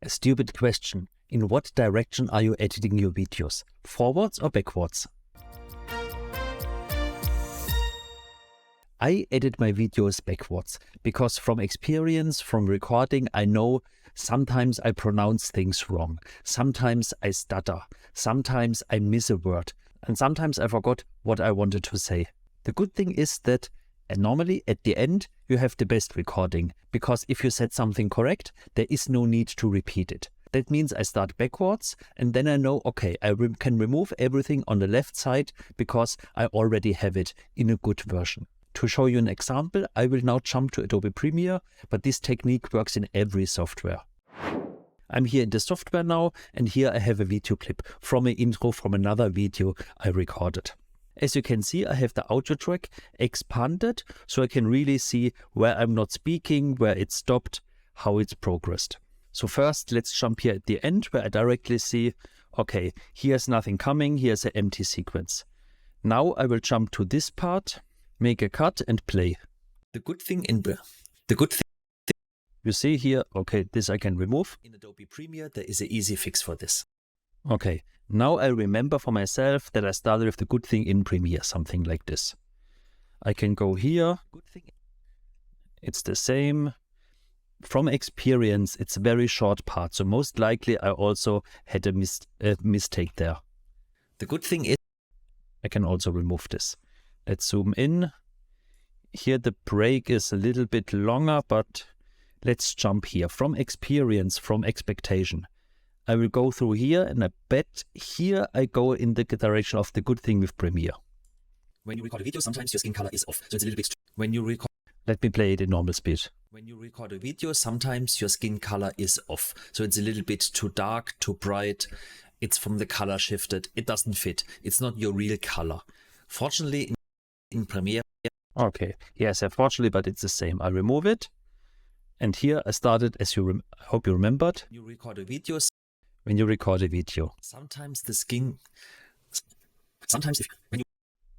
A stupid question. In what direction are you editing your videos? Forwards or backwards? I edit my videos backwards because from experience, from recording, I know sometimes I pronounce things wrong. Sometimes I stutter. Sometimes I miss a word. And sometimes I forgot what I wanted to say. The good thing is that normally at the end you have the best recording, because if you said something correct, there is no need to repeat it. That means I start backwards and then I know, okay, I can remove everything on the left side because I already have it in a good version. To show you an example, I will now jump to Adobe Premiere, but this technique works in every software. I'm here in the software now, and here I have a video clip from an intro from another video I recorded. As you can see, I have the audio track expanded, so I can really see where I'm not speaking, where it stopped, how it's progressed. So first, let's jump here at the end, where I directly see, okay, here's nothing coming, here's an empty sequence. Now I will jump to this part, make a cut and play. You see here, okay, this I can remove. In Adobe Premiere, there is an easy fix for this. Okay, now I remember for myself that I started with the good thing in Premiere, something like this. I can go here. It's the same. From experience, it's a very short part, so most likely I also had a mistake there. The good thing is I can also remove this. Let's zoom in. Here the break is a little bit longer, but let's jump here. From experience, from expectation. I will go through here, and I bet here I go in the direction of the good thing with Premiere. When you record a video, sometimes your skin color is off, so it's a little bit... Let me play it in normal speed. When you record a video, sometimes your skin color is off, so it's a little bit too dark, too bright. It's from the color shifted. It doesn't fit. It's not your real color. Fortunately, in Premiere... Okay, yes, unfortunately, but it's the same. I remove it. And here I started, as I hope you remembered. You record a video. When you record a video. Sometimes the skin...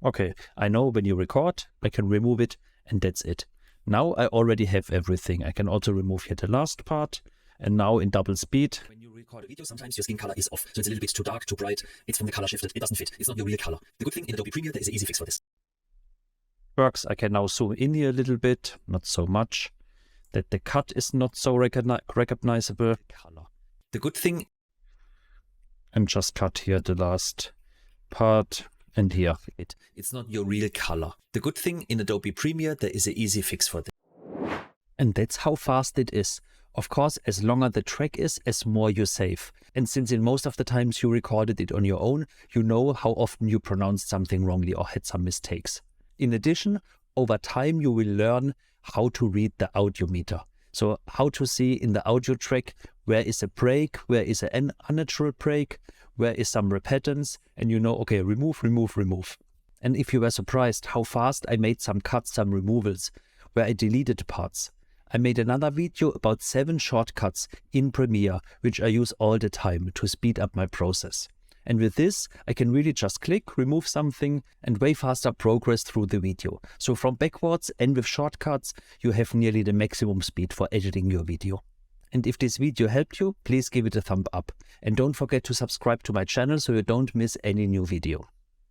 Okay, I know when you record, I can remove it, and that's it. Now I already have everything. I can also remove here the last part, and now in double speed. When you record a video, sometimes your skin color is off, so it's a little bit too dark, too bright. It's from the color shifted. It doesn't fit. It's not your real color. The good thing in Adobe Premiere, there is an easy fix for this. Works. I can now zoom in here a little bit, not so much, that the cut is not so recognizable. The good thing... And just cut here the last part and here. It's not your real color. The good thing in Adobe Premiere, there is an easy fix for this. And that's how fast it is. Of course, as longer the track is, as more you save. And since in most of the times you recorded it on your own, you know how often you pronounced something wrongly or had some mistakes. In addition, over time you will learn how to read the audio meter. So how to see in the audio track where is a break, where is an unnatural break, where is some repetance, and you know, okay, remove. And if you were surprised how fast I made some cuts, some removals, where I deleted parts. I made another video about 7 shortcuts in Premiere, which I use all the time to speed up my process. And with this, I can really just click, remove something, and way faster progress through the video. So from backwards and with shortcuts, you have nearly the maximum speed for editing your video. And if this video helped you, please give it a thumb up. And don't forget to subscribe to my channel so you don't miss any new video.